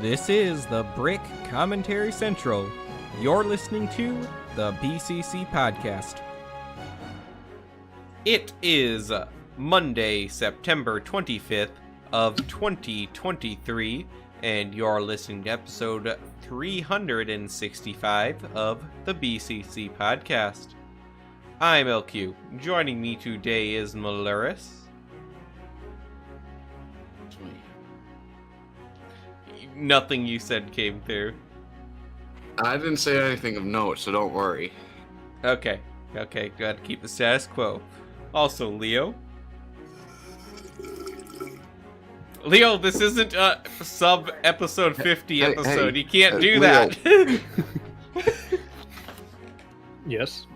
This is the Brick Commentary Central. You're listening to the BCC Podcast. It is Monday, September 25th of 2023, and you're listening to episode 365 of the BCC Podcast. I'm LQ. Joining me today is Maluris. Nothing you said came through. I didn't say anything of note, so don't worry. Okay, gotta keep the status quo. Also, Leo. Leo, this isn't a sub-episode 50 episode. You can't do Leo. that. Yes.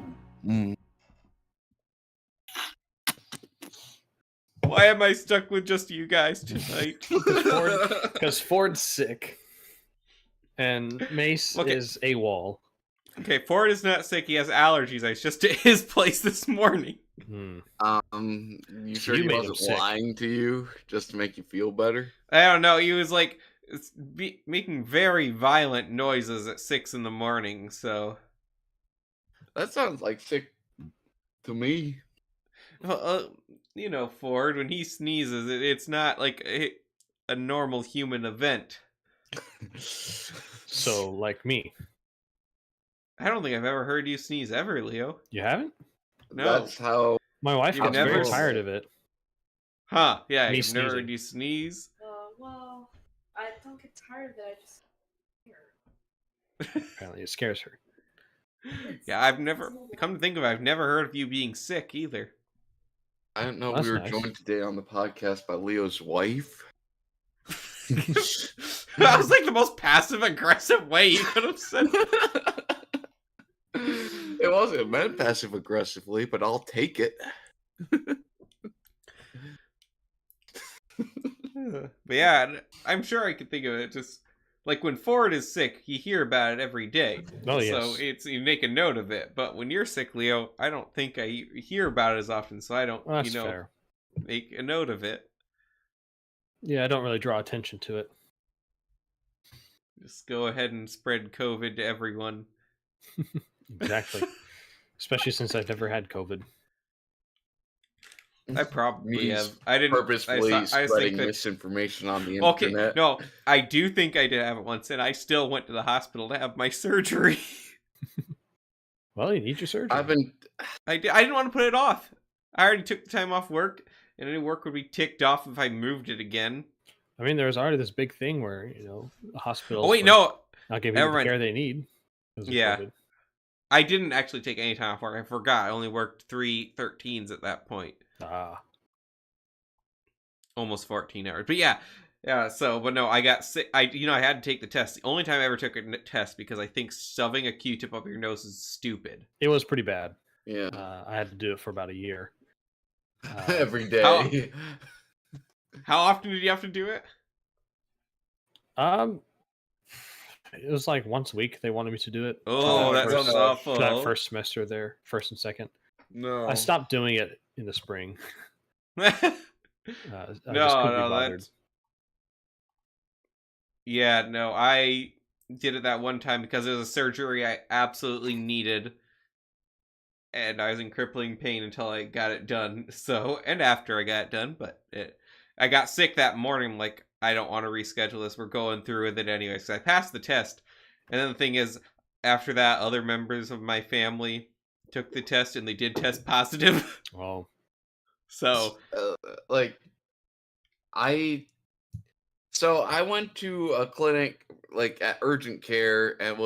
Why am I stuck with just you guys tonight? Because Ford's sick. And Mace is AWOL. Okay, Ford is not sick. He has allergies. I was just at his place this morning. You So sure you he made him wasn't sick. lying to you just to make you feel better? I don't know. He was like making very violent noises at 6 in the morning, so... That sounds like sick to me. Well, you know, Ford, when he sneezes, it's not like a normal human event. So, like me. I don't think I've ever heard you sneeze ever, Leo. You haven't? No. That's how... My wife You've gets very never- tired of it. Huh, yeah, Me I've never sneezing. heard you sneeze. Well, I don't get tired of it. I just hear. Apparently it scares her. Yeah, I've never, come to think of it, I've never heard of you being sick either. I didn't know That's we were nice. joined today on the podcast by Leo's wife. That was like the most passive-aggressive way you could have said it. It wasn't meant passive aggressively, but I'll take it. But yeah, I'm sure I could think of it just like when Ford is sick, you hear about it every day. Oh, yes. So you make a note of it. But when you're sick, Leo, I don't think I hear about it as often, so I don't, Well, that's fair. make a note of it. Yeah, I don't really draw attention to it. Just go ahead and spread COVID to everyone. Exactly. Especially since I've never had COVID. I probably He's have. I didn't Purposefully I think spreading that- misinformation on the Okay, internet. no, I do think I did have it once, and I still went to the hospital to have my surgery. Well, you need your surgery. I've been... I didn't want to put it off. I already took the time off work, and any work would be ticked off if I moved it again. I mean, there's already this big thing where, the hospitals Oh wait, are no, not giving never people the mind. care they need. because of Yeah. COVID. I didn't actually take any time off work. I forgot. I only worked 3 13s at that point. Ah. Almost 14 hours. But yeah. So, but no, I got sick. I had to take the test. The only time I ever took a test because I think shoving a Q-tip up your nose is stupid. It was pretty bad. Yeah. I had to do it for about a year. Every day. How often did you have to do it? It was like once a week they wanted me to do it. Oh, for that first- sounds awful. for that first semester there, first and second. No. I stopped doing it in the spring. I just couldn't be bothered. that's... Yeah, no, I did it that one time because it was a surgery I absolutely needed. And I was in crippling pain until I got it done. So, and after I got it done, but I got sick that morning. I'm like, I don't want to reschedule this. We're going through with it anyway. So I passed the test. And then the thing is, after that, other members of my family took the test and they did test positive. Oh, So, I went to a clinic like at urgent care and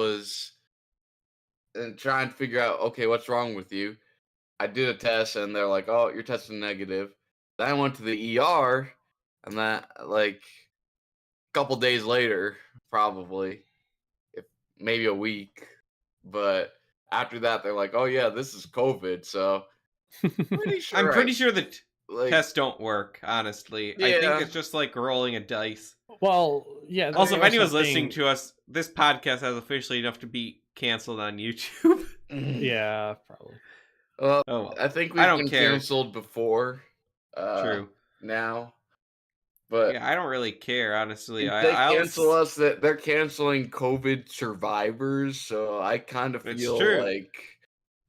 trying to figure out, okay, what's wrong with you. I did a test and they're like, oh, you're testing negative. Then I went to the ER and that like a couple days later, probably, maybe a week. But after that, they're like, oh yeah, this is COVID. So I'm pretty sure the like, tests don't work, honestly. I Yeah. think it's just like rolling a dice. well, yeah. Also, if there was anyone's something- listening to us, this podcast has officially enough to be canceled on YouTube. Yeah, probably. Well, Oh, well. I think I we've don't been care. canceled before. True. Now, But Yeah, I don't really care, honestly. if they I'll cancel us, that they're canceling COVID survivors. So I kind of It's feel true. like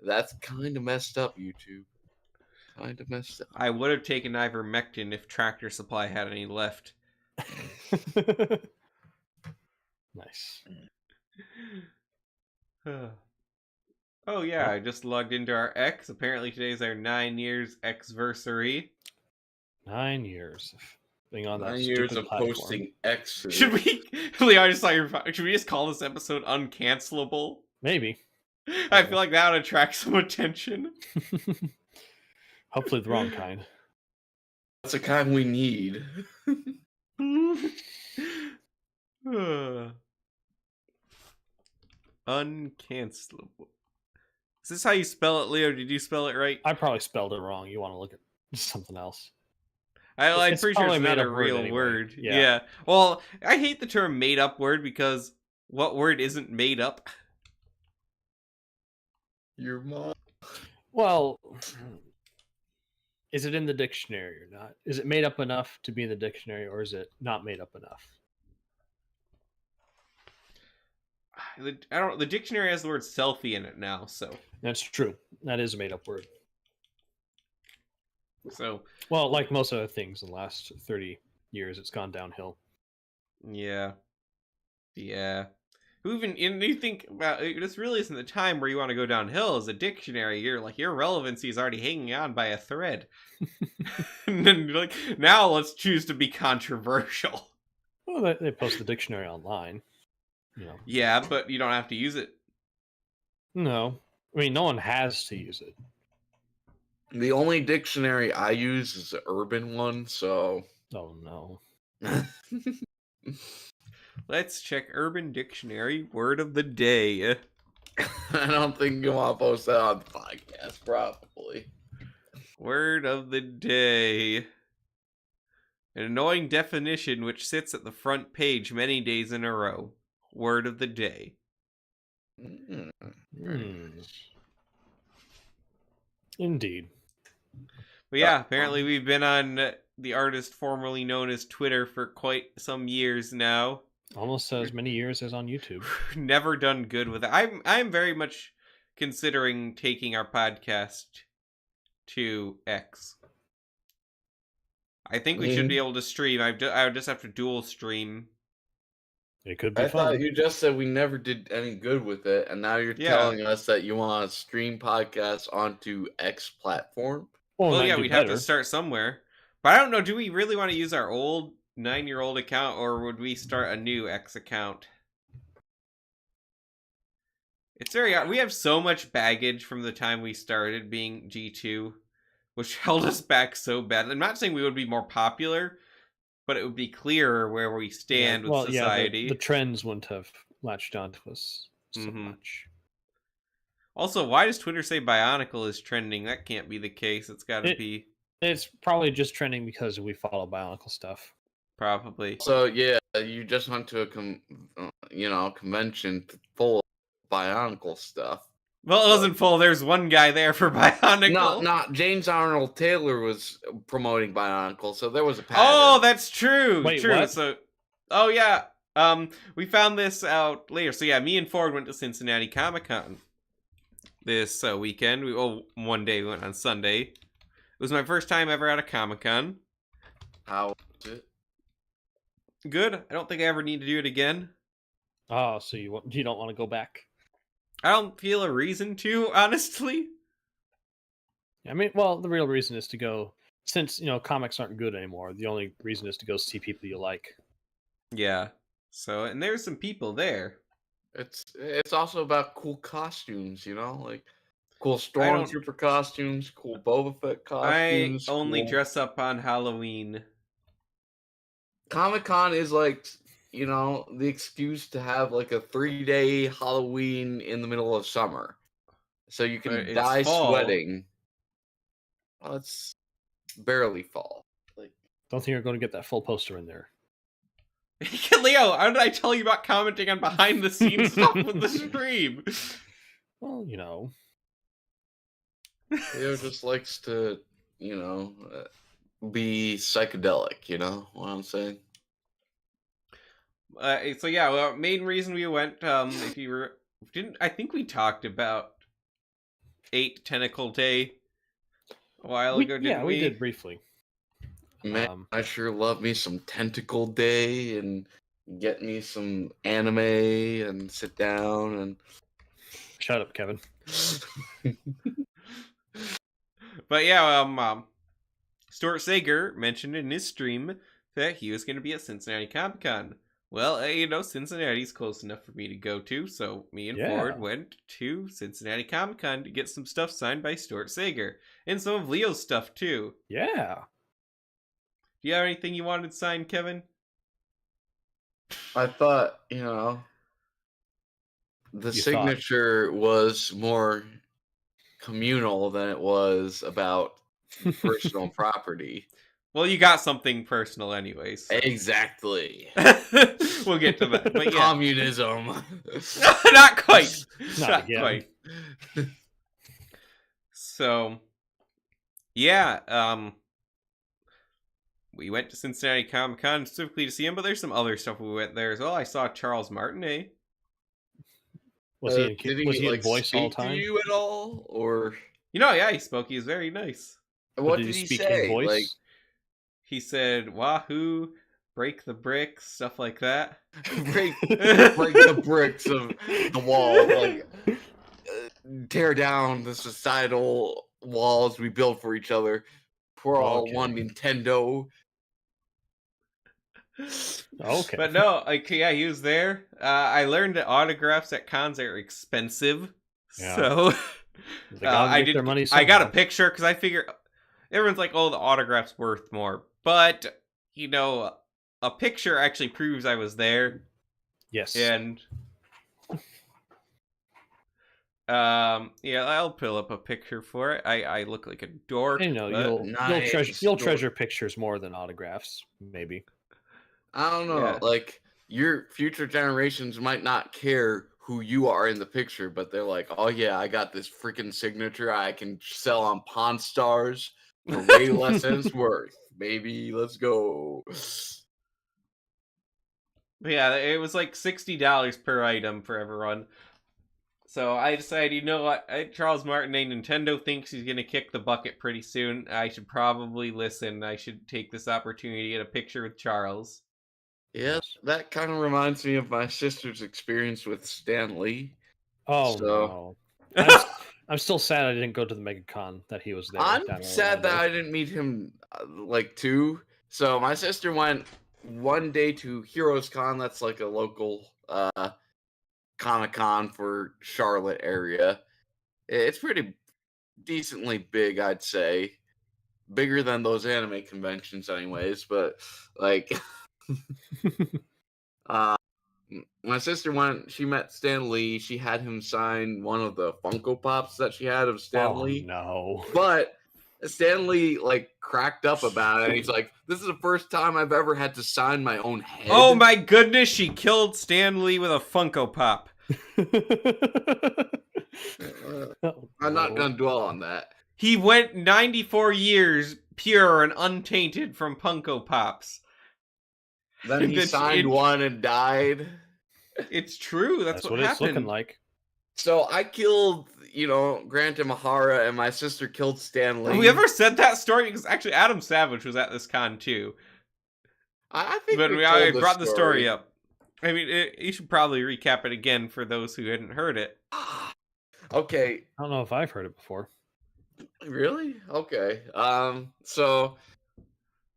that's kind of messed up, YouTube. Kind of messed up. I would have taken ivermectin if Tractor Supply had any left. Nice. Oh yeah, I just logged into our X. Apparently today's our 9 years Xversary. 9 years of being on that 9 years stupid of platform. posting X's. Should we, Leo? I just saw your. Should we just call this episode Uncancellable? Maybe. I feel like that would attract some attention. Hopefully the wrong kind. That's the kind we need. Uncancelable. Is this how you spell it, Leo? Did you spell it right? I probably spelled it wrong. You want to look at something else. I'm It's pretty sure probably it's a not a made-up word real anyway. word. Yeah. Yeah. Well, I hate the term made up word because what word isn't made up? Your mom. Well, is it in the dictionary or not? Is it made up enough to be in the dictionary, or is it not made up enough? The dictionary has the word selfie in it now, so. That's true. That is a made up word. So. Well, like most other things in the last 30 years, it's gone downhill. Yeah. Yeah. You think, well, this really isn't the time where you want to go downhill as a dictionary. Your relevancy is already hanging on by a thread. And then you're like, now let's choose to be controversial. Well, they post the dictionary online. You know. Yeah, but you don't have to use it. No. I mean, no one has to use it. The only dictionary I use is the urban one, so. Oh, no. Let's check Urban Dictionary word of the day. I don't think you want to post that on the podcast, probably. Word of the day. An annoying definition which sits at the front page many days in a row. Word of the day. Indeed. But yeah, apparently we've been on the artist formerly known as Twitter for quite some years now. Almost as many years as on YouTube. Never done good with it. I'm very much considering taking our podcast to X. I think we should be able to stream. I would just have to dual stream. It could be I fun. thought you just said we never did any good with it, and now you're telling us that you want to stream podcasts onto X platform. Well, yeah, we'd have to start somewhere. But I don't know, do we really want to use our old 9-year-old account, or would we start a new X account? It's very odd. We have so much baggage from the time we started being G2, which held us back so bad. I'm not saying we would be more popular, but it would be clearer where we stand with society. Yeah, the trends wouldn't have latched onto us so much. Also, why does Twitter say Bionicle is trending? That can't be the case. It's got to be. It's probably just trending because we follow Bionicle stuff. Probably. So yeah, you just went to a convention full of Bionicle stuff. Well, it wasn't full. There's one guy there for Bionicle. No, not James Arnold Taylor was promoting Bionicle, so there was a pattern. Oh, that's true. Wait, true. what? So, yeah. We found this out later. So yeah, me and Ford went to Cincinnati Comic-Con this weekend. One day we went on Sunday. It was my first time ever at a Comic-Con. How was it? Good. I don't think I ever need to do it again. Oh, so you don't want to go back? I don't feel a reason to, honestly. I mean, well, the real reason is to go, since, comics aren't good anymore, the only reason is to go see people you like. Yeah. So, and there's some people there. It's also about cool costumes, like cool Stormtrooper costumes, cool Boba Fett costumes. I only dress up on Halloween. Comic-Con is like, the excuse to have like a 3-day Halloween in the middle of summer. So you can die sweating. Well, it's barely fall. Don't think you're going to get that full poster in there. Leo, how did I tell you about commenting on behind the scenes stuff with the stream? Well, Leo just likes to, be psychedelic. You know what I'm saying? So yeah, well, main reason we went, if you were didn't, I think we talked about 8 Tentacle Day a while ago, didn't we did briefly. Man, I sure love me some Tentacle Day and get me some anime and sit down and. Shut up, Kevin. But yeah, Stuart Sager mentioned in his stream that he was going to be at Cincinnati Comic Con. Well, Cincinnati's close enough for me to go to, so me and Ford went to Cincinnati Comic Con to get some stuff signed by Stuart Sager. And some of Leo's stuff, too. Yeah. Do you have anything you wanted signed, Kevin? I thought, the signature was more communal than it was about personal property. Well, you got something personal anyways. So. Exactly. We'll get to that. But yeah. Communism. Not quite. Not quite. So, yeah, we went to Cincinnati Comic Con specifically to see him, but there's some other stuff we went there as well. I saw Charles Martinet. Was he in voice all the time? To you at all, or yeah, he spoke. He was very nice. What did he say? In voice? Like, he said, "Wahoo, break the bricks," stuff like that. break the bricks of the wall, like tear down the societal walls we build for each other. We're all one Nintendo. Okay. But no, he was there. I learned that autographs at cons are expensive. Yeah. So I got a picture because I figure everyone's like, "Oh, the autograph's worth more," but a picture actually proves I was there. Yes. And I'll pull up a picture for it. I look like a dork. You'll treasure pictures more than autographs, maybe. I don't know. Yeah. Like, your future generations might not care who you are in the picture, but they're like, "Oh yeah, I got this freaking signature I can sell on Pawn Stars for way less than it's worth. Baby, let's go." But yeah, it was like $60 per item for everyone. So I decided, you know what? Charles Martinet, Nintendo thinks he's going to kick the bucket pretty soon. I should probably listen. I should take this opportunity to get a picture with Charles. Yeah, that kind of reminds me of my sister's experience with Stan Lee. Oh, no. I'm still sad I didn't go to the MegaCon that he was there. I'm sad that I didn't meet him, too. So my sister went one day to Heroes Con. That's like a local Comic-Con for Charlotte area. It's pretty decently big, I'd say. Bigger than those anime conventions anyways, but my sister went, she met Stan Lee, she had him sign one of the Funko Pops that she had of Stan Lee. No. But Stan Lee cracked up about it, and he's like, "This is the first time I've ever had to sign my own head." Oh my goodness, she killed Stan Lee with a Funko Pop. I'm not gonna dwell on that. He went 94 years pure and untainted from Funko Pops. Then he signed one and died. It's true. That's what happened. It's looking like. So I killed, Grant Imahara, and my sister killed Stan Lee. Have we ever said that story? Because actually, Adam Savage was at this con too. I think, but I brought the story up. I mean, you should probably recap it again for those who hadn't heard it. Okay. I don't know if I've heard it before. Really? Okay. So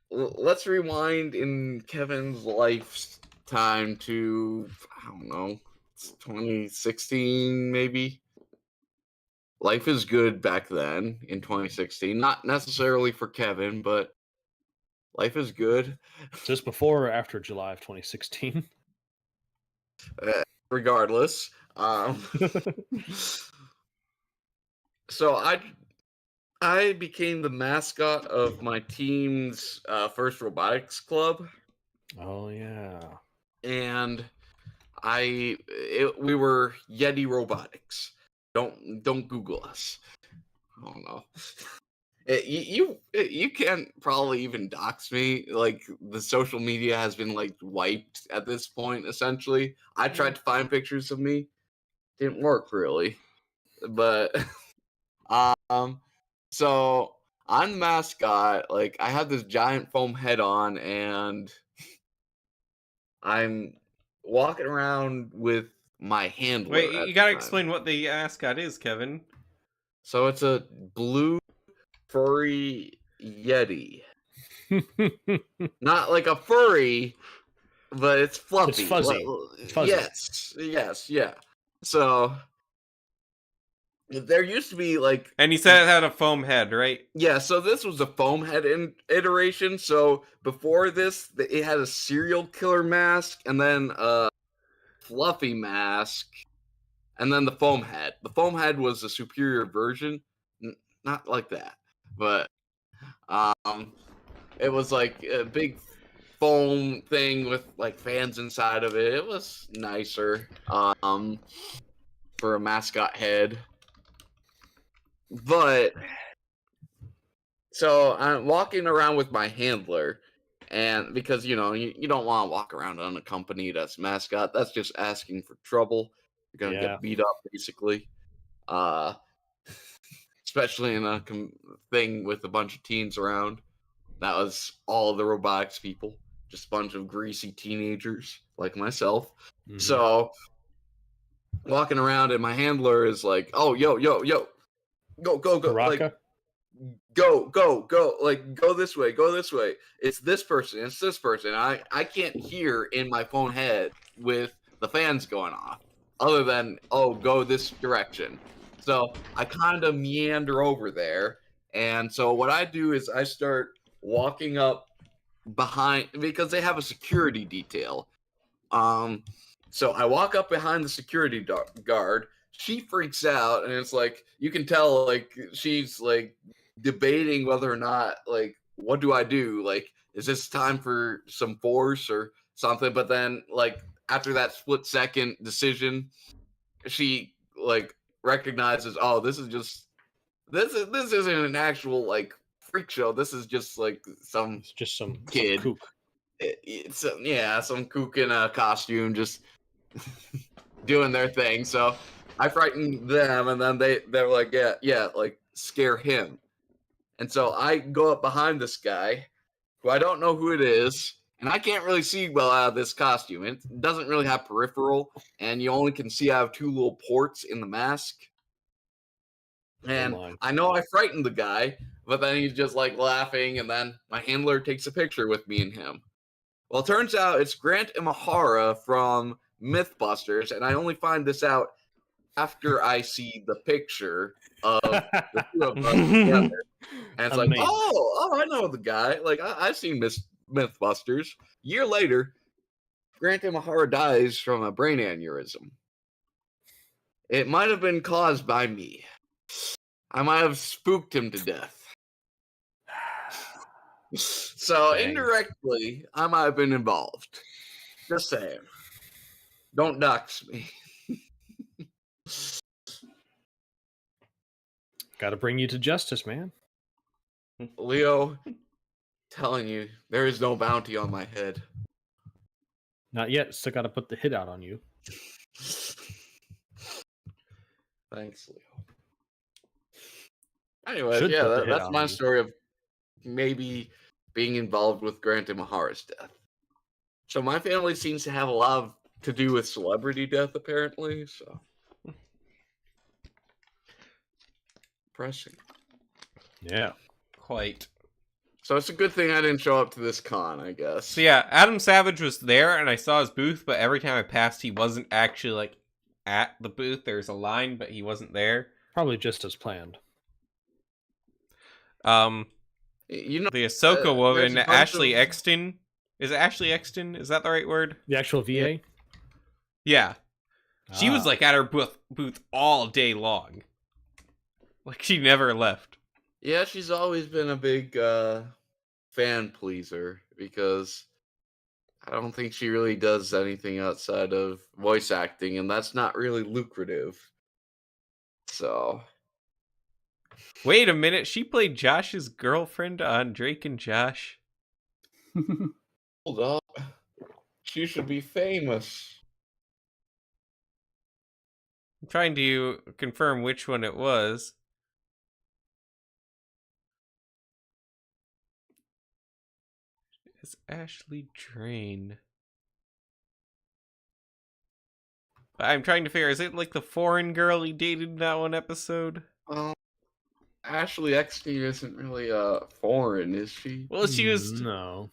let's rewind in Kevin's lifetime to, I don't know, 2016 maybe. Life is good back then in 2016. Not necessarily for Kevin, but life is good. Just before or after July of 2016? Regardless. So I became the mascot of my team's first robotics club. Oh yeah. And we were Yeti Robotics. Don't Google us. I don't know. You can't probably even dox me. Like the social media has been like wiped at this point. Essentially, I tried to find pictures of me, didn't work really. But um, so I'm the mascot. Like I have this giant foam head on, and I'm walking around with my handler. Wait, at you the gotta time. explain what the mascot is, Kevin. So it's a blue furry yeti. Not like a furry, but it's fluffy. fuzzy. It's fuzzy. Yes, yeah. So there used to be like, And you said it had a foam head, right? yeah. So this was a foam head iteration. So before this, it had a serial killer mask, and then a fluffy mask, and then the foam head. The foam head was a superior version, not like that, but it was like a big foam thing with like fans inside of it. It was nicer for a mascot head. But so I'm walking around with my handler, and because you don't want to walk around unaccompanied as mascot. That's just asking for trouble. You're gonna Yeah. get beat up basically. Especially in a thing with a bunch of teens around. That was all the robotics people, just a bunch of greasy teenagers like myself. Mhm. So walking around, and my handler is like, "Oh, yo, go, like Baraka? go, like go this way. It's this person. I can't hear in my phone head with the fans going off, other than go this direction. So I kind of meander over there, and so what I do is I start walking up behind, because they have a security detail. So I walk up behind the security guard. She freaks out, and it's like you can tell, like she's like debating whether or not, like, what do I do? Like, is this time for some force or something? But then, like, after that split second decision, she like recognizes, oh, this isn't an actual like freak show. This is just like some It's just some kid. kook. It's some kook in a costume just doing their thing. So I frightened them, and then they're like, yeah, like scare him. And so I go up behind this guy, who I don't know who it is, and I can't really see well out of this costume. It doesn't really have peripheral, and you only can see out of two little ports in the mask. And I know I frightened the guy, but then he's just like laughing, and then my handler takes a picture with me and him. Well, it turns out it's Grant Imahara from Mythbusters, and I only find this out after I see the picture of the two of us together. And it's Amazing. like, oh, I know the guy. Like, I've seen Mythbusters. Year later, Grant Imahara dies from a brain aneurysm. It might have been caused by me. I might have spooked him to death. So Dang. indirectly, I might have been involved. Just saying. Don't dox me. Got to bring you to justice, man. Leo, telling you, there is no bounty on my head. Not yet. Still got to put the hit out on you. Thanks, Leo. Anyways, Should yeah, put the hit that's on my you. story of maybe being involved with Grant Imahara's death. So my family seems to have a lot to do with celebrity death, apparently. So depressing. Yeah. Quite. So it's a good thing I didn't show up to this con, I guess. So yeah, Adam Savage was there, and I saw his booth, but every time I passed, he wasn't actually like at the booth. There's a line, but he wasn't there. Probably just as planned. You know, The Ahsoka there's woman, a bunch Ashley of- Exton. Is it Ashley Exton? Is that the right word? The actual VA? Yeah. She was Ah. like at her booth all day long. Like she never left. Yeah, she's always been a big fan pleaser, because I don't think she really does anything outside of voice acting, and that's not really lucrative. So Wait a minute, she played Josh's girlfriend on Drake and Josh. Hold up. She should be famous. I'm trying to confirm which one it was. It's Ashley Drain. I'm trying to figure, is it like the foreign girl he dated in that one episode? Ashley Eckstein isn't really foreign, is she? Well, she was... No.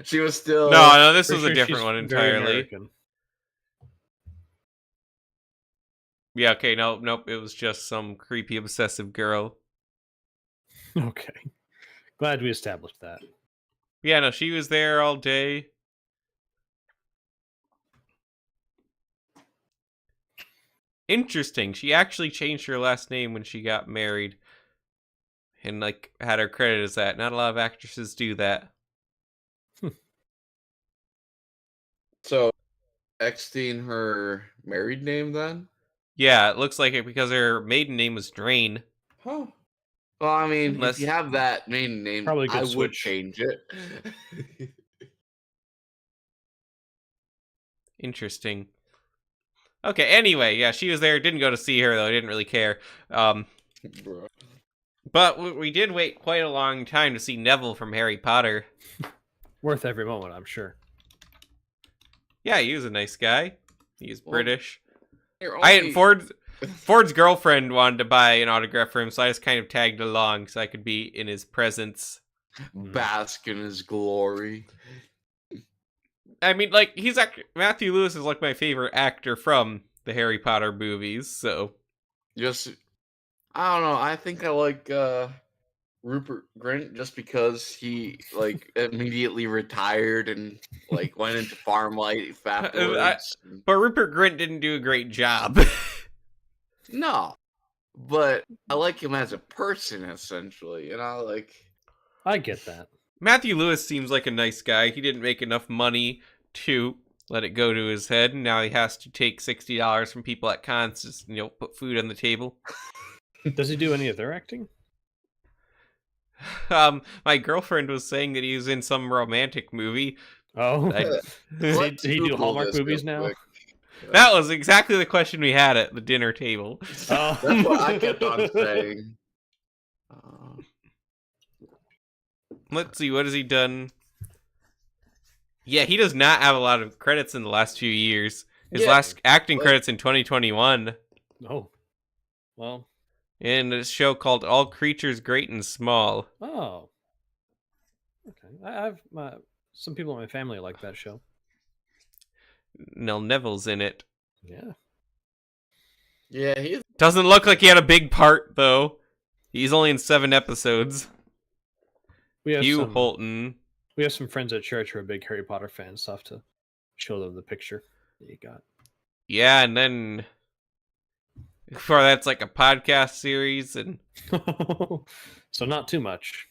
She was still... No, this Pretty was a sure different she's one very entirely. American. Yeah, okay, nope, it was just some creepy obsessive girl. Okay. Glad we established that. Yeah, no, she was there all day. Interesting. She actually changed her last name when she got married. And, like, had her credit as that. Not a lot of actresses do that. So, Eckstein, her married name then? Yeah, it looks like it because her maiden name was Drain. Huh. Well, I mean, Unless- if you have that maiden name, Probably a good I would switch. change it. Interesting. Okay, anyway, yeah, she was there. Didn't go to see her, though. Didn't really care. Bro. But we did wait quite a long time to see Neville from Harry Potter. Worth every moment, I'm sure. Yeah, he was a nice guy. He's Well, British. You're I only- Ford's girlfriend wanted to buy an autograph for him, so I just kind of tagged along so I could be in his presence. bask in his glory. I mean, like, Matthew Lewis is like my favorite actor from the Harry Potter movies, so Just, I don't know. I think I like Rupert Grint just because he like immediately retired and like went into farm life afterwards. but Rupert Grint didn't do a great job. No, but I like him as a person, essentially. You know, like I get that. Matthew Lewis seems like a nice guy. He didn't make enough money to let it go to his head, and now he has to take $60 from people at cons to, put food on the table. Does he do any of their acting? My girlfriend was saying that he was in some romantic movie. Oh, I- let's Did he do Google Hallmark this movies real now? quick. That was exactly the question we had at the dinner table. Oh. That's what I kept on saying. Let's see, what has he done? Yeah, he does not have a lot of credits in the last few years. His Yeah, last acting but- credits in 2021 Oh. Well. in a show called All Creatures Great and Small. Oh. Okay. I've some people in my family like that show. Nell Neville's in it. Yeah. Yeah, he's Doesn't look like he had a big part, though. He's only in 7 episodes. We have Hugh some, Holton. We have some friends at church who are big Harry Potter fans. So I'll have to show them the picture that you got. Yeah, and then before that's like a podcast series, and So not too much.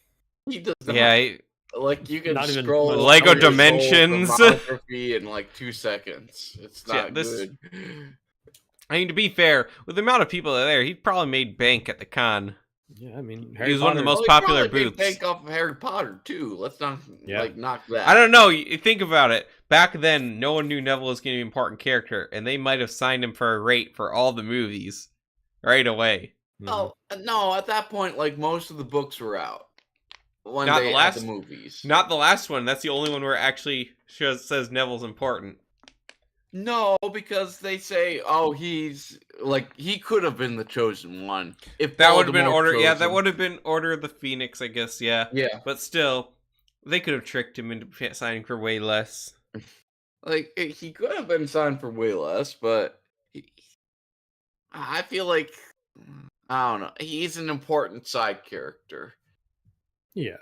he does not, yeah, like you can Not even scroll much. Lego through his whole Dimensions. filmography in like 2 seconds. It's Yeah, not this- good. I mean, to be fair, with the amount of people that are there, he probably made bank at the con. Yeah, I mean, He was one of the Potter- most he popular probably made booths. bank off of Harry Potter too. Let's not like knock that. I don't know. You think about it. Back then, no one knew Neville was going to be an important character, and they might have signed him for a rate for all the movies right away. Mhm. Oh no! At that point, like most of the books were out when Not they the had last- the movies. Not the last one. That's the only one where it actually says Neville's important. No, because they say, "Oh, he's like he could have been the chosen one." If That would have been Voldemort Order. chose Yeah, that him. would have been Order of the Phoenix, I guess. Yeah, Yeah, but still, they could have tricked him into signing for way less. like he could have been signed for way less, but I feel like I don't know. He's an important side character, Yeah.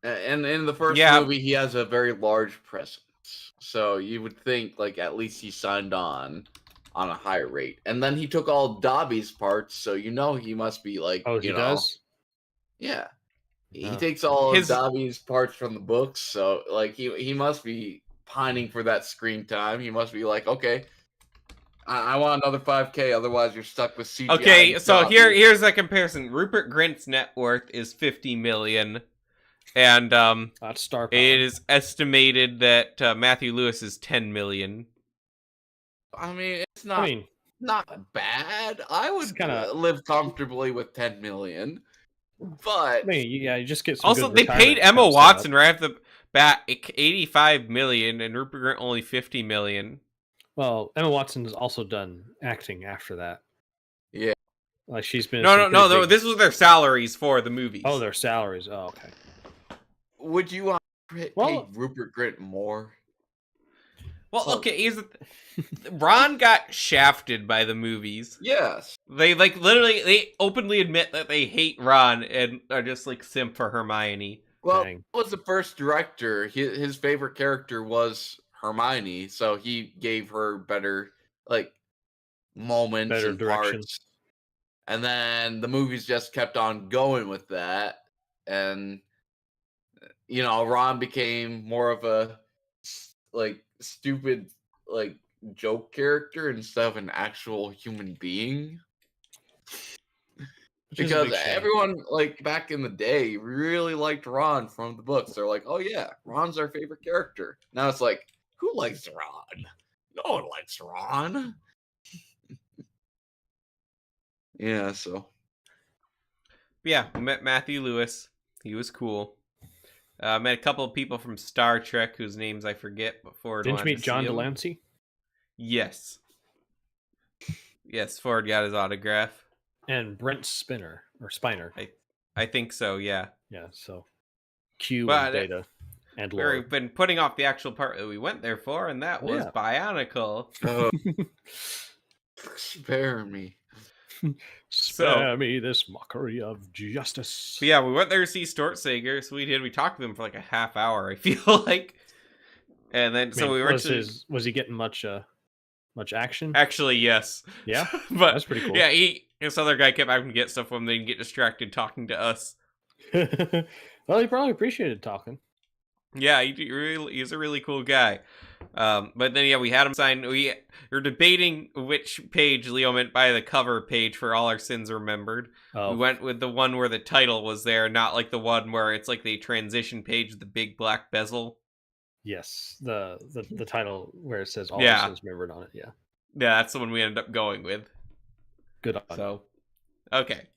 and in the first Yeah. movie, he has a very large presence. So you would think, like, at least he signed on a higher rate, and then he took all Dobby's parts, so he must be like, Oh, he you know, does? yeah. He Oh. takes all His- of Dobby's parts from the books, so like he must be pining for that screen time. He must be like, okay, I want another 5K. Otherwise, you're stuck with CGI. Okay, so Dobby. here's a comparison. Rupert Grint's net worth is 50 million, and That's star power. it is estimated that Matthew Lewis is 10 million. I mean, it's not bad. I would kinda- live comfortably with 10 million. But you just get some Also, good they paid retirement Emma accounts set Watson up. right at the bat 85 million, and Rupert Grint only 50 million. Well, Emma Watson has also done acting after that. Yeah. Like she's been. in No, some pretty big- This was their salaries for the movies. Oh, their salaries. Oh, okay. would you want to pay Well- Rupert Grint more? Well, okay, Ron got shafted by the movies. Yes. They they openly admit that they hate Ron and are just like simp for Hermione. Well, Dang. he was the first director. His favorite character was Hermione, so he gave her better moments Better and direction. parts. And then the movies just kept on going with that, and Ron became more of a stupid joke character instead of an actual human being. Which is a Because big shame. everyone back in the day really liked Ron from the books. They're like, oh yeah, Ron's our favorite character. Now it's like, who likes Ron? No one likes Ron. Yeah, so Yeah, we met Matthew Lewis. He was cool. Met a couple of people from Star Trek whose names I forget before. Didn't you meet John Delancey? Yes. Yes, Ford got his autograph. And Brent Spiner. I think so, yeah. Yeah, so Q But, and Data and Laura. We've been putting off the actual part that we went there for, and that was Yeah. Bionicle. spare me. Spare me this mockery of justice. So yeah, we went there to see Stortsager. So we talked to them for like a half hour, I feel like. And then we were was he getting much action? Actually, yes. Yeah, But that's pretty cool. Yeah, this other guy kept having to get stuff from them. They get distracted talking to us. Well, he probably appreciated talking. Yeah, he's a really cool guy. But then we had him sign. We were debating which page Leo meant by the cover page for All Our Sins Remembered. Oh. We went with the one where the title was there, not like the one where it's like the transition page with the big black bezel. Yes, the title where it says All Yeah. Our Sins Remembered on it. Yeah, Yeah, that's the one we ended up going with. good on. So, okay.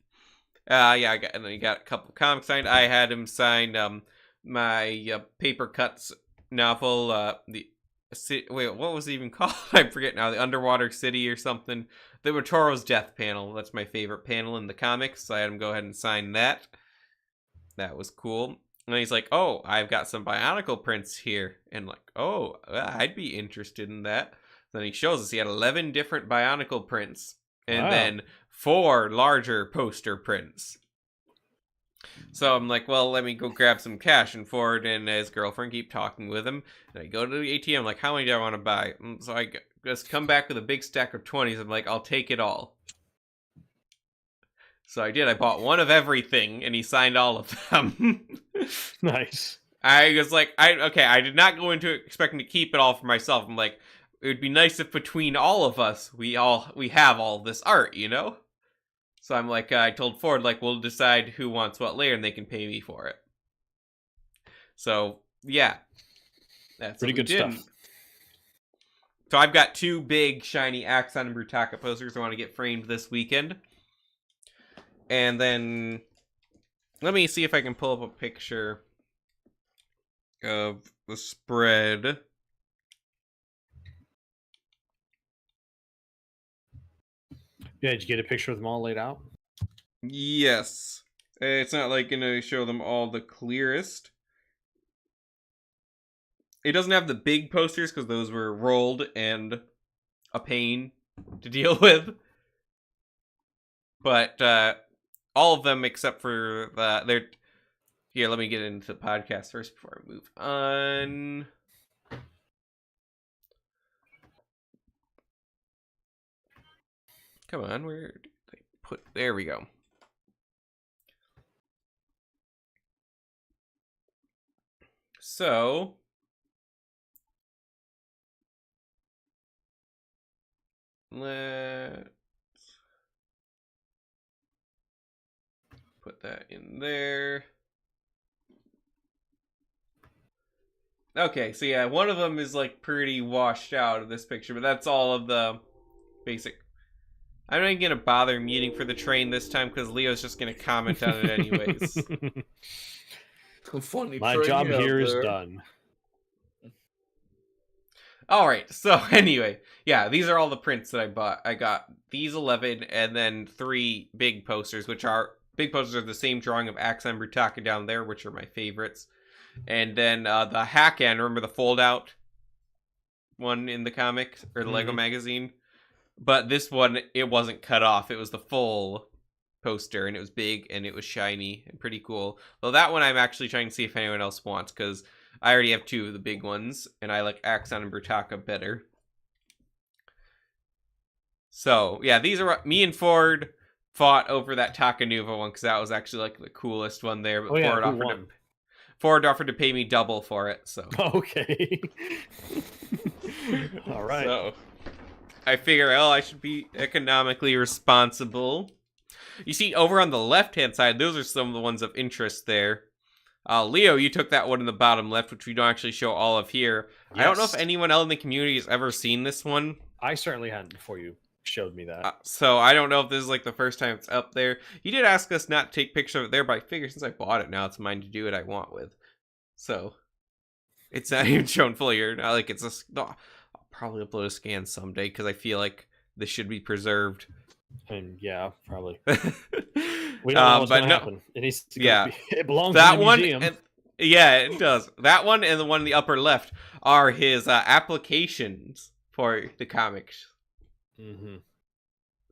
I got a couple comics signed. I had him sign my Paper Cuts novel. What was it even called? I forget now. The Underwater City or something. The Rotoro's death panel. That's my favorite panel in the comics. So I had him go ahead and sign that. That was cool. And he's like, "Oh, I've got some Bionicle prints here," and like, "Oh, I'd be interested in that." Then he shows us he had 11 different Bionicle prints, and Wow. then 4 larger poster prints. So I'm like, well, let me go grab some cash. And Ford and his girlfriend keep talking with him. And I go to the ATM, like, how many do I want to buy? And so I just come back with a big stack of 20s. I'm like, I'll take it all. So I did. I bought one of everything, and he signed all of them. Nice. I was like, I did not go into it expecting to keep it all for myself. I'm like, it would be nice if between all of us, we have all this art, you know? So I'm like, I told Ford, like, we'll decide who wants what later, and they can pay me for it. So, yeah. That's Pretty what we good did. stuff. So I've got 2 big, shiny Axon and Brutaka posters I want to get framed this weekend. And then, let me see if I can pull up a picture of the spread. Yeah, did you get a picture of them all laid out? Yes. It's not like gonna show them all the clearest. It doesn't have the big posters because those were rolled and a pain to deal with. But all of them except for they're here. Let me get into the podcast first before I move on. Come on, where did I put? There we go. So, Let's put that in there. Okay, so yeah, one of them is like pretty washed out of this picture, but that's all of the basic. I'm not even gonna bother muting for the train this time because Leo's just gonna comment on it anyways. Funny. My train job out here is there. done. All right, so anyway, yeah, these are all the prints that I bought. I got these 11 and then 3 big posters, which are big posters are the same drawing of Axon Brutaka down there, which are my favorites. And then the Hack-An, remember the fold-out one in the comic or the Lego magazine? But this one, it wasn't cut off. It was the full poster, and it was big, and it was shiny, and pretty cool. Though that one I'm actually trying to see if anyone else wants, because I already have 2 of the big ones, and I like Axon and Brutaka better. So, yeah, these are... Me and Ford fought over that Takanuva one, because that was actually like the coolest one there. But Ford offered to pay me double for it, so... Okay. All right. So, I figure, I should be economically responsible. You see, over on the left-hand side, those are some of the ones of interest there. Leo, you took that one in the bottom left, which we don't actually show all of here. Yes. I don't know if anyone else in the community has ever seen this one. I certainly hadn't before you showed me that. So I don't know if this is like the first time it's up there. You did ask us not to take pictures of it there, but I figure since I bought it now, it's mine to do what I want with. So it's not even shown fully here. Not like it's a... I'll probably upload a scan someday because I feel like this should be preserved. And yeah, probably. We don't know what's going to happen. It needs to it belongs that to the museum. And, yeah, it does. That one and the one in the upper left are his applications for the comics. Mm-hmm.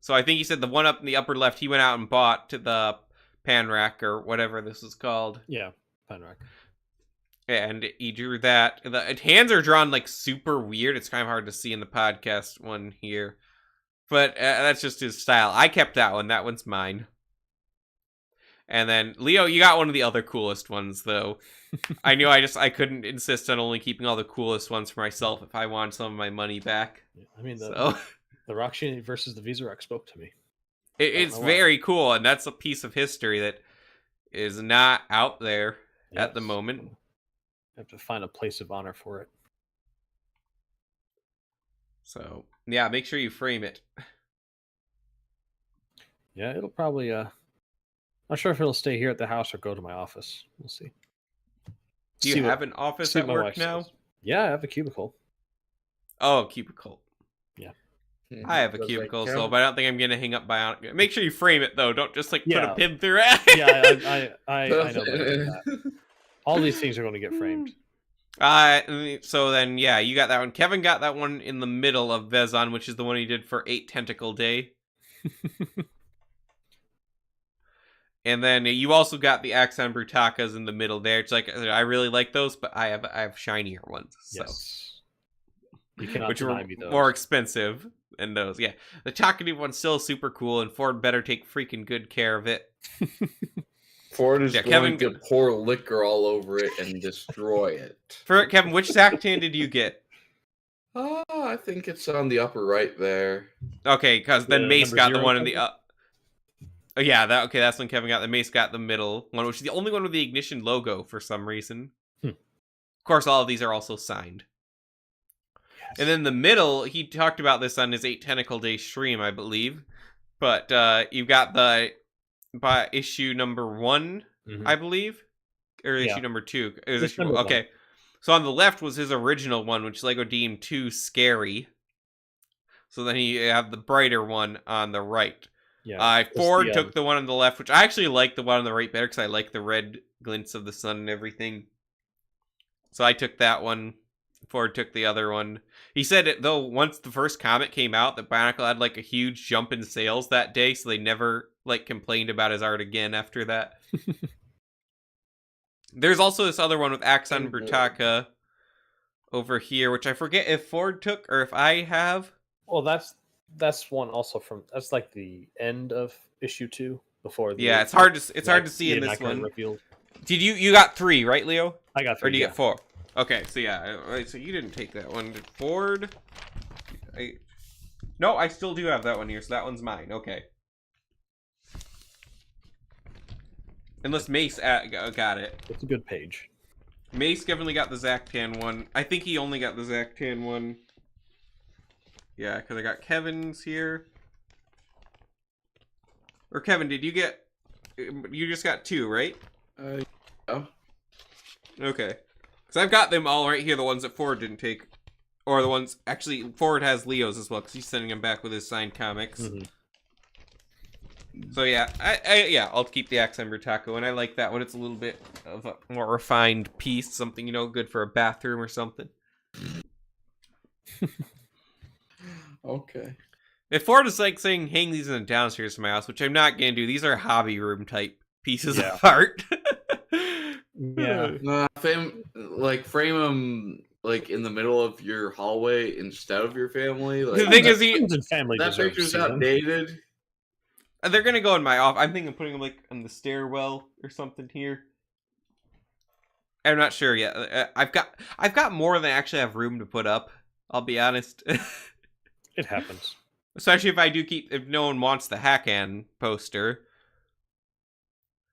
So I think he said the one up in the upper left he went out and bought to the pan rack or whatever this is called. Yeah, pan rack. And he drew that. The hands are drawn like super weird. It's kind of hard to see in the podcast one here. But that's just his style. I kept that one. That one's mine. And then, Leo, you got one of the other coolest ones, though. I knew I couldn't insist on only keeping all the coolest ones for myself if I wanted some of my money back. I mean, the Rockshiny versus the Vizorek spoke to me. It's very cool, and that's a piece of history that is not out there at the moment. You have to find a place of honor for it. So, yeah, make sure you frame it. Yeah, it'll probably... Not sure if it'll stay here at the house or go to my office. We'll see. Do you have an office at work now? Says. Yeah, I have a cubicle. Oh, a cubicle. Yeah. I have a cubicle, but I don't think I'm going to hang up Bionic. Make sure you frame it, though. Don't just, put a pin through it. Yeah, I know that. All these things are going to get framed. So then, yeah, you got that one. Kevin got that one in the middle of Vezon, which is the one he did for 8 Tentacle Day. And then you also got the Axon Brutakas in the middle there. It's like, I really like those, but I have shinier ones. So. Yes. You cannot which deny were me those. More expensive than those. Yeah. The Takanuva one's still super cool, and Ford better take freaking good care of it. Ford is going to pour liquor all over it and destroy it. For Kevin, which Zactan did you get? I think it's on the upper right there. Okay, because then Mace got the one in the yeah, that's when Kevin got the Mace got the middle one, which is the only one with the Ignition logo for some reason. Of course, all of these are also signed. Yes. And then the middle, he talked about this on his 8 Tentacle Day stream, I believe. But you've got by issue number 1, I believe, or issue number 2. It was issue number 1. Okay. So on the left was his original one, which Lego deemed too scary. So then you have the brighter one on the right. Yeah, Ford took the one on the left, which I actually like the one on the right better because I like the red glints of the sun and everything. So I took that one. Ford took the other one. He said it though once the first comic came out that Bionicle had like a huge jump in sales that day, so they never complained about his art again after that. There's also this other one with Axon Brutaka over here, which I forget if Ford took or if I have. Well, that's one also from that's like the end of issue 2 before the it's hard to see in this one. Revealed. Did you got 3, right, Leo? I got 3. Or did you get 4? Okay, so yeah, so you didn't take that one. Did Ford? No, I still do have that one here, so that one's mine. Okay. Unless Mace got it. It's a good page. Mace definitely got the Zactan one. I think he only got the Zactan one. Yeah, because I got Kevin's here. Or Kevin, did you get... You just got 2, right? Yeah. Okay. Because I've got them all right here, the ones that Ford didn't take. Or the ones... Actually, Ford has Leo's as well, because he's sending them back with his signed comics. Mm-hmm. So yeah, I'll keep the Accent Taco, and I like that one. It's a little bit of a more refined piece, something, you know, good for a bathroom or something. Okay. If Ford is like saying, hang these in the downstairs of my house, which I'm not going to do, these are hobby room type pieces of art. Yeah. Frame them like in the middle of your hallway instead of your family. Like, The thing is, Friends and family that deserve to picture's see them. outdated. they're going to go in my office. I'm thinking of putting them like on the stairwell or something here. I'm not sure yet. I've got more than I actually have room to put up. I'll be honest. It happens. Especially if no one wants the Hakan poster.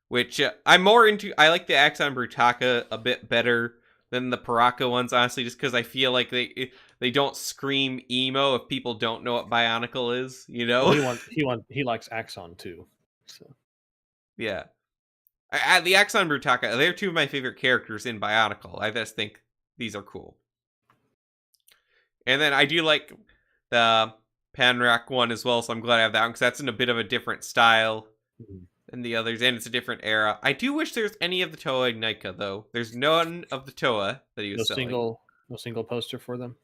Which I'm more into. I like the Axon Brutaka a bit better than the Paraka ones, honestly, just because I feel like they don't scream emo if people don't know what Bionicle is, you know? He likes Axon too. So Yeah. The Axon Brutaka, they're 2 of my favorite characters in Bionicle. I just think these are cool. And then I do like the Panrak one as well, so I'm glad I have that one, because that's in a bit of a different style than the others, and it's a different era. I do wish there's any of the Toa Ignika, though. There's none of the Toa that he was selling. No single poster for them?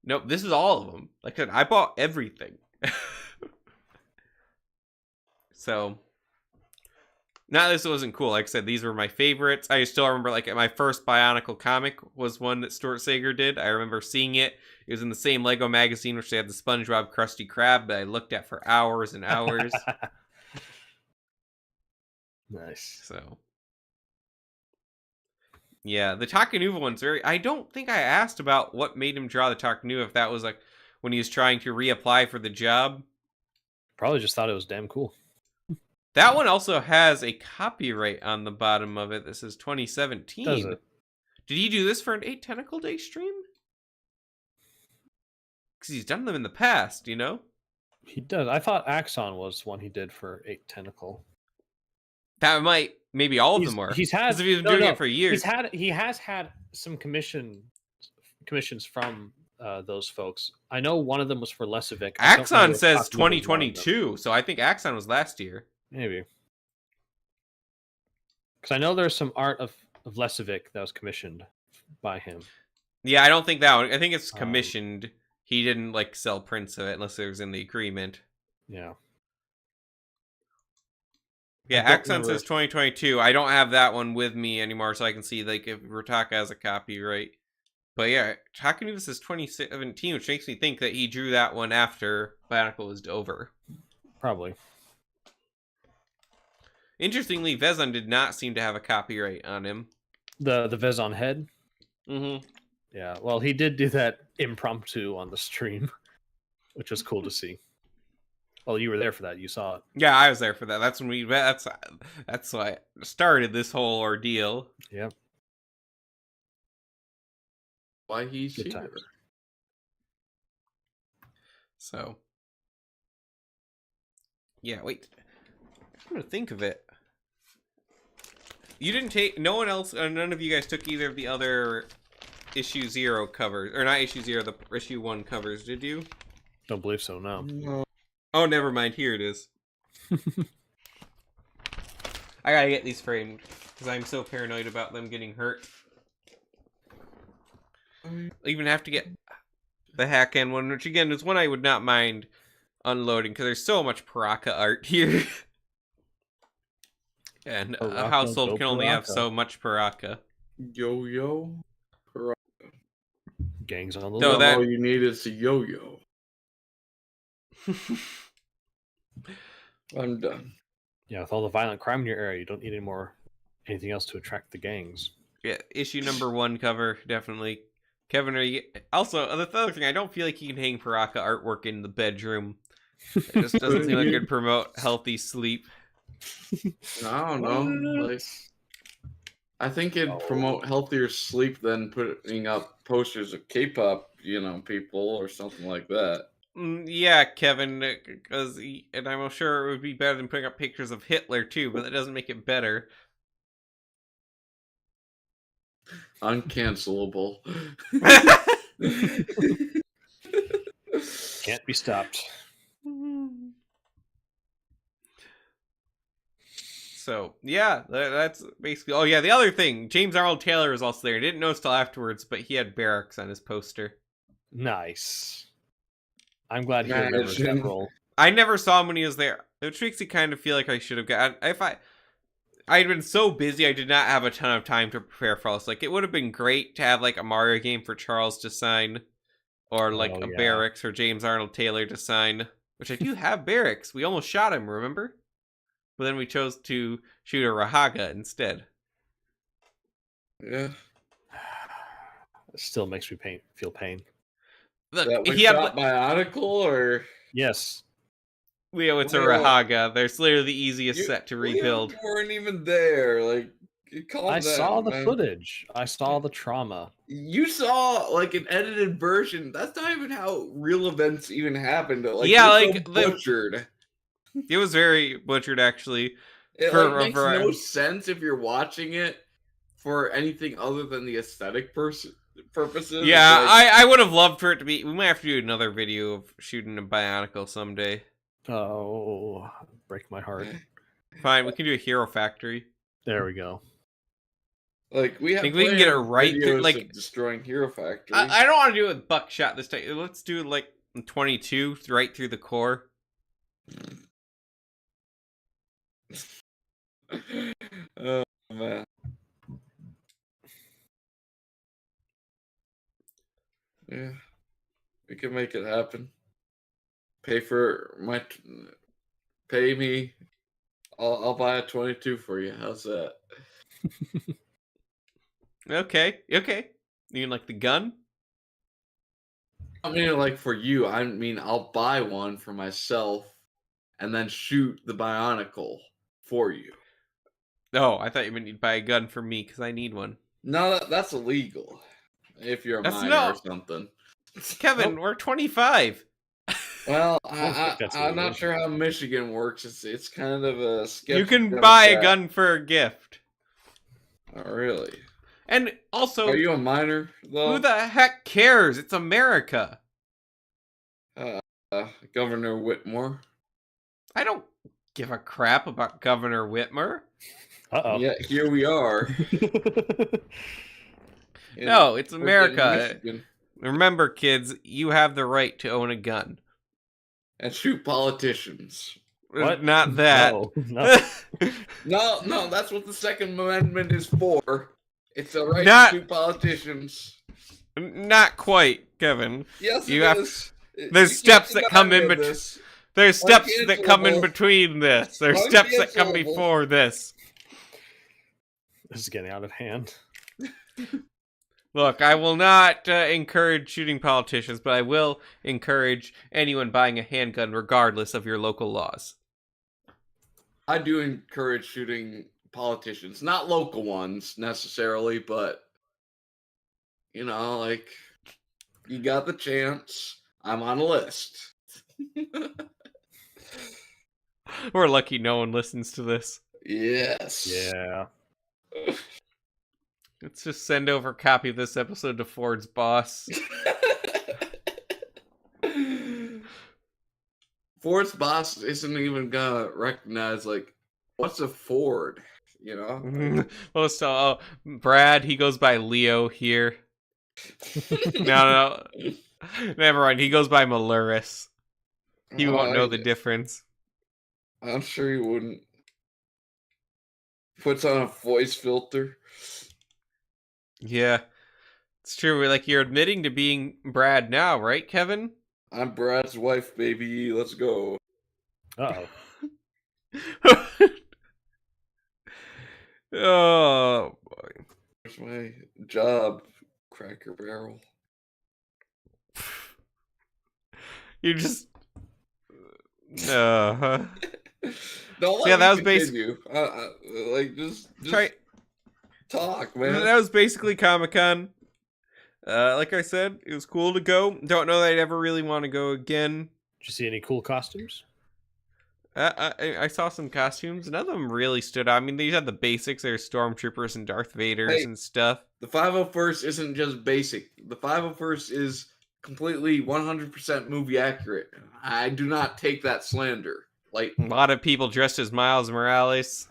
Nope, this is all of them. Like I said, I bought everything. So, not that this wasn't cool. Like I said, these were my favorites. I still remember, like, my first Bionicle comic was one that Stuart Sager did. I remember seeing it. It was in the same Lego magazine, which they had the SpongeBob Krusty Krab that I looked at for hours and hours. Nice. So, yeah, the Takanuva one's very... I don't think I asked about what made him draw the Takanuva, if that was, like, when he was trying to reapply for the job. Probably just thought it was damn cool. That one also has a copyright on the bottom of it. This is 2017. Does it? Did he do this for an 8 Tentacle Day stream? Because he's done them in the past, you know? He does. I thought Axon was one he did for 8 Tentacle. That might... Maybe all of them were. He's had... 'Cause if he's been doing it for years. He has had some commissions from those folks. I know one of them was for Lesovic. Axon says 2022, so I think Axon was last year. Maybe. Because I know there's some art of Lesovic that was commissioned by him. Yeah, I don't think that one. I think it's commissioned. He didn't, like, sell prints of it unless it was in the agreement. Yeah. Yeah, Axon says 2022. I don't have that one with me anymore, so I can see, like, if Rotaka has a copyright. But yeah, Takanuva says 2017, which makes me think that he drew that one after Bionicle was over. Probably. Interestingly, Vezon did not seem to have a copyright on him. The Vezon head? Mm-hmm. Yeah, well, he did do that impromptu on the stream, which was cool to see. Well, you were there for that. You saw it. Yeah, I was there for that. That's when that's why I started this whole ordeal. Yep. Why he's Good here. times. So, yeah, wait. I'm gonna think of it. You didn't take... No one else... none of you guys took either of the other issue 0 covers. Or not issue 0, the issue 1 covers, did you? Don't believe so, no. No. Oh, never mind. Here it is. I gotta get these framed. Because I'm so paranoid about them getting hurt. I even have to get the Hakan one, which again is one I would not mind unloading. Because there's so much Paraka art here. And a household can only have so much Paraka. Yo-yo. Gangs on the No, low. that- All you need is a yo-yo. I'm done. Yeah, with all the violent crime in your area, you don't need anything else to attract the gangs. Yeah, issue number 1 cover, definitely. Kevin, are you... Also, the other thing, I don't feel like you can hang Paraka artwork in the bedroom. It just doesn't seem like it would promote healthy sleep. I don't know. Like, I think it'd promote healthier sleep than putting up posters of K-pop, people or something like that. Yeah, Kevin, because and I'm sure it would be better than putting up pictures of Hitler too, but that doesn't make it better. Uncancellable. Can't be stopped. So, yeah, that's basically... Oh, yeah, the other thing, James Arnold Taylor was also there. I didn't notice till afterwards, but he had Barracks on his poster. Nice. I'm glad he remembers that role. I never saw him when he was there, which makes me kind of feel like I should have gotten... I'd been so busy, I did not have a ton of time to prepare for all this. Like, it would have been great to have, like, a Mario game for Charles to sign, or, like, a Barracks for James Arnold Taylor to sign, which I do have Barracks. We almost shot him, remember? But then we chose to shoot a Rahaga instead. Yeah. It still makes me feel pain. Look, he had Bionicle, or... Yes. Leo, it's a Rahaga. There's literally the easiest set to rebuild. You weren't even there. Like, I saw the footage. I saw the trauma. You saw like an edited version. That's not even how real events even happened. Like, yeah, like so butchered. It was very butchered, actually. It makes no sense if you're watching it for anything other than the aesthetic purposes. Yeah, like... I would have loved for it to be... We might have to do another video of shooting a Bionicle someday. Oh, break my heart. Fine, we can do a Hero Factory. There we go. Like, we have... I think we can get it right through, like... destroying Hero Factory. I don't want to do it with Buckshot this time. Let's do, like, 22 right through the core. Oh, man. Yeah, we can make it happen. Pay me. I'll buy a 22 for you. How's that? Okay. You mean like the gun? I mean, like for you. I mean, I'll buy one for myself, and then shoot the Bionicle for you. Oh, I thought you meant you'd buy a gun for me because I need one. No, that's illegal. If you're a minor or something. Kevin, we're 25. Well, I'm not sure how Michigan works. It's kind of a sketchy. You can buy a gun for a gift. Oh, really? And also... Are you a minor, though? Who the heck cares? It's America. Governor Whitmore. I don't give a crap about Governor Whitmer. Uh-oh. Yeah, here we are. No, it's America. Remember, kids, you have the right to own a gun. And shoot politicians. What? Not that. No, that's what the Second Amendment is for. It's a right to shoot politicians. Not quite, Kevin. Yes, it is. There's steps that come in between. There's steps that come in between this. There's steps that come before this. This is getting out of hand. Look, I will not encourage shooting politicians, but I will encourage anyone buying a handgun regardless of your local laws. I do encourage shooting politicians. Not local ones, necessarily, but, like, you got the chance. I'm on a list. We're lucky no one listens to this. Yes. Yeah. Let's just send over a copy of this episode to Ford's boss. Ford's boss isn't even gonna recognize, like, what's a Ford, Well, so, Brad, he goes by Leo here. No. Never mind, he goes by Maluris. He won't know the difference. I'm sure he wouldn't. Puts on a voice filter. Yeah, it's true. Like, you're admitting to being Brad now, right, Kevin? I'm Brad's wife, baby. Let's go. Uh-oh. Oh, boy. Where's my job, Cracker Barrel? You just. Don't let Yeah, me that was continue. Like, just Try. talk, man. That was basically Comic-Con. Like I said, it was cool to go. Don't know that I'd ever really want to go again. Did you see any cool costumes? I saw some costumes. None of them really stood out. I mean, they had the basics. There's Stormtroopers and Darth Vaders Hey. and stuff. The 501st isn't just basic. The 501st is completely 100% movie accurate. I do not take that slander. Like, A lot of people dressed as Miles Morales.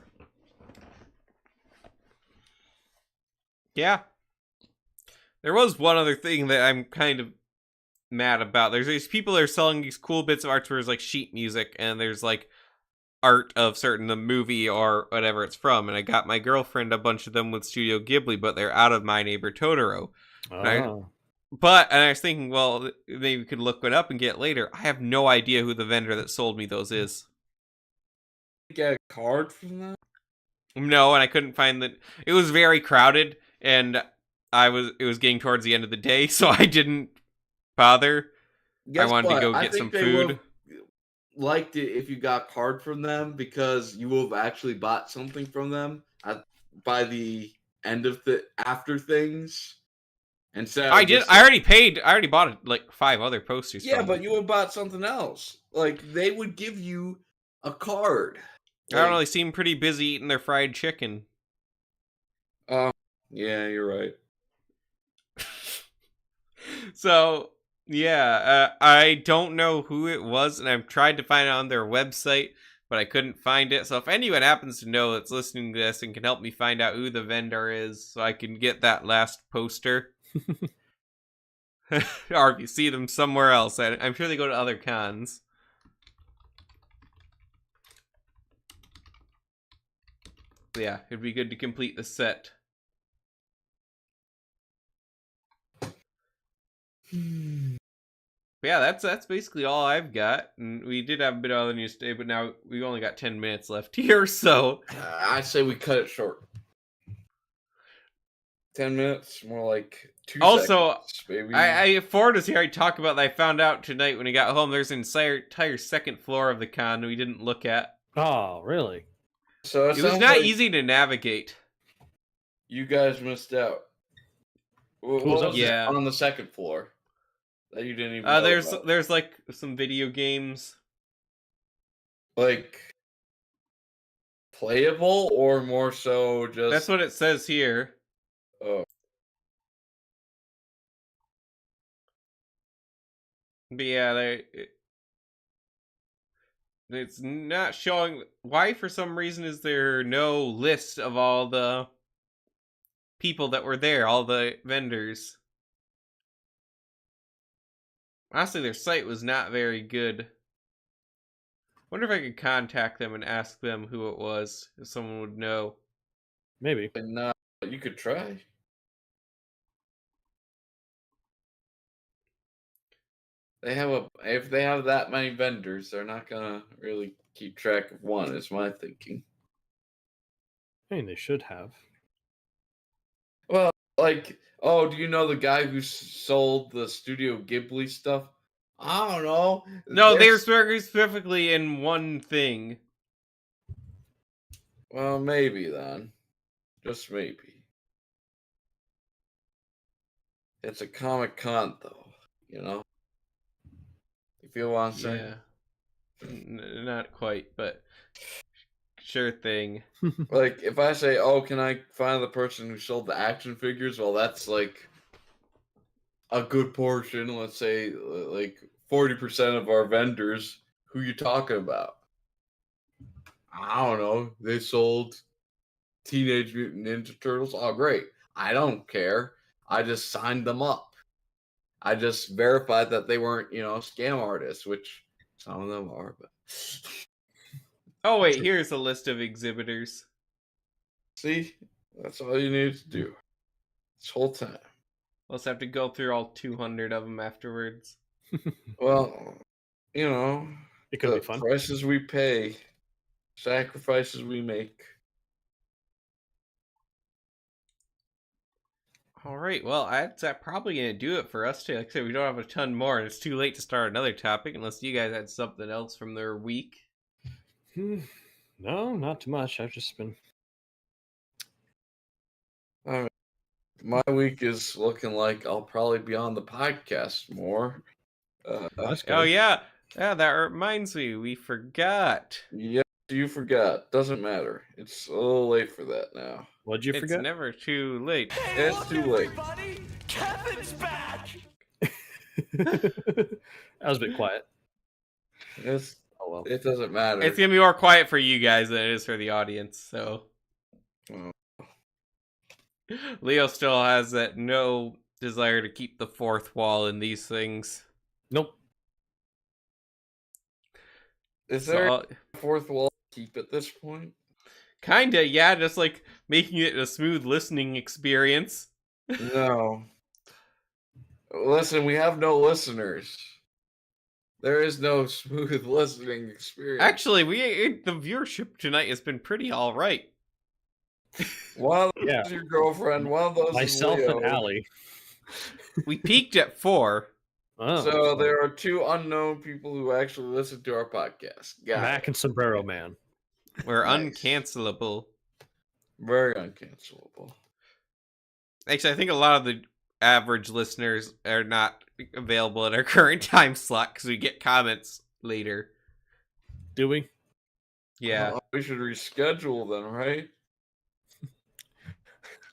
Yeah. There was one other thing that I'm kind of mad about. There's these people that are selling these cool bits of art where there's like sheet music and there's like art of certain the movie or whatever it's from. And I got my girlfriend a bunch of them with Studio Ghibli, but they're out of My Neighbor Totoro. Oh. And I was thinking, well, maybe we could look it up and get it later. I have no idea who the vendor that sold me those is. get a card from that? No, and I couldn't find that. It was very crowded, and it was getting towards the end of the day, so I didn't bother. Guess I wanted to what? go I get think some they food. would've liked it if you got card from them because you will have actually bought something from them by the end of the after things. Instead of I did. just- I already paid. I already bought like 5 other posters. Yeah, from but them. you would have bought something else. Like, they would give you a card. I don't know. They seem pretty busy eating their fried chicken. Yeah, you're right. So yeah, I don't know who it was, and I've tried to find it on their website, but I couldn't find it. So if anyone happens to know that's listening to this and can help me find out who the vendor is, so I can get that last poster, or if you see them somewhere else, I'm sure they go to other cons. Yeah, it'd be good to complete the set. But yeah, that's basically all I've got. And we did have a bit of other news today, but now we've only got 10 minutes left here, so I say we cut it short. 10 minutes, more like 2 Also, seconds, baby. I Ford was here. I talk about that. I found out tonight when he got home. There's an entire second floor of the con we didn't look at. Oh, really? So It was sounds not like easy to navigate. You guys missed out. What was was up it there? on the second floor that you didn't even know about? There's like some video games. Like playable or more so just That's what it says here. Oh. But yeah, it's not showing. Why, for some reason, is there no list of all the people that were there, all the vendors? Honestly, their site was not very good. Wonder if I could contact them and ask them who it was, if someone would know. Maybe. And you could try. If they have that many vendors, they're not gonna really keep track of one, is my thinking. I mean, they should have. Well, like, oh, do you know the guy who sold the Studio Ghibli stuff? I don't know. No, they were There's- very specifically in one thing. Well, maybe then. Just maybe. It's a Comic-Con, though, you know? You feel what I'm saying? Yeah. Not quite, but sure thing. Like, if I say, oh, can I find the person who sold the action figures? Well, that's, like, a good portion. Let's say, like, 40% of our vendors. Who you talking about? I don't know. They sold Teenage Mutant Ninja Turtles. Oh, great. I don't care. I just signed them up. I just verified that they weren't, scam artists, which some of them are, but Oh wait, here's a list of exhibitors. see, that's all you need to do this whole time. We'll just have to go through all 200 of them afterwards. Well, It could the be fun. prices we pay, sacrifices we make. All right, well, that's probably going to do it for us, too. Like I said, we don't have a ton more, and it's too late to start another topic unless you guys had something else from their week. No, not too much. I've just been... My week is looking like I'll probably be on the podcast more. That's good. Oh, yeah. Yeah, that reminds me. We forgot. Yes, you forgot. Doesn't matter. It's a little late for that now. What'd you It's forget? never too late. It's too late. Kevin's back! That was a bit quiet. It's, Oh, well. it doesn't matter. It's going to be more quiet for you guys than it is for the audience, so... Oh. Leo still has that no desire to keep the fourth wall in these things. Nope. Is there So, a fourth wall to keep at this point? kinda, yeah, just like making it a smooth listening experience. No. Listen, we have no listeners. There is no smooth listening experience. Actually, the viewership tonight has been pretty alright. one of those Yeah. is your girlfriend, one of those Myself is Leo. and Allie. We peaked at 4. Oh. So there are 2 unknown people who actually listen to our podcast. Got Mac it. and Sombrero Man. We're Nice. uncancelable. Very uncancelable. Actually, I think a lot of the average listeners are not available at our current time slot because we get comments later. Do we? Yeah, We should reschedule then, right?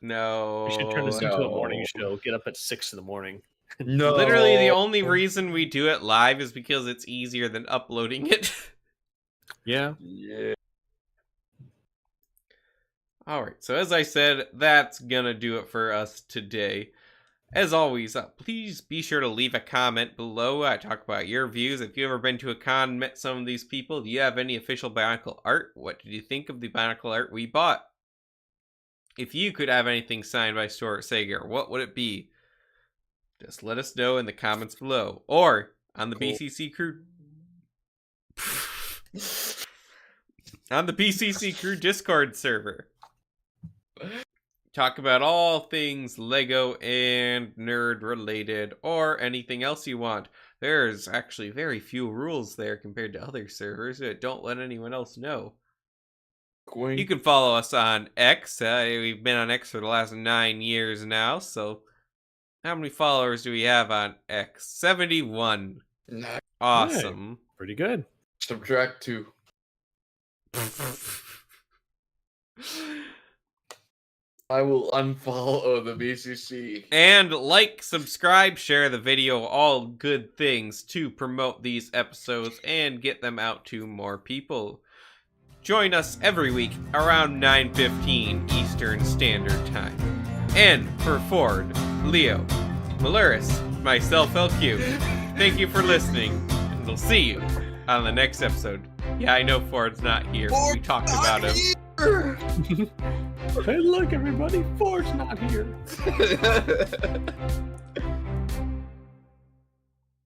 no. We should turn this into a no. morning show. Get up at 6 in the morning. No. Literally, the only reason we do it live is because it's easier than uploading it. Yeah. Yeah. Alright, so as I said, that's gonna do it for us today. As always, please be sure to leave a comment below. I talk about your views. If you've ever been to a con, met some of these people, do you have any official Bionicle art? What did you think of the Bionicle art we bought? If you could have anything signed by Stuart Sager, what would it be? Just let us know in the comments below. Or on the Cool. BCC Crew... on the BCC Crew Discord server. Talk about all things Lego and nerd related, or anything else you want. There's actually very few rules there compared to other servers, but don't let anyone else know. Queen. You can follow us on X. We've been on X for the last 9 years now, so how many followers do we have on X? 71. Nah, Awesome. Pretty good. subtract 2. I will unfollow the BCC. And like, subscribe, share the video, all good things to promote these episodes and get them out to more people. Join us every week around 9:15 Eastern Standard Time. And for Ford, Leo, Maluris, myself, LQ, thank you for listening, and we'll see you on the next episode. Yeah, I know Ford's not here. We talked about him. Hey, look, everybody. Ford's not here.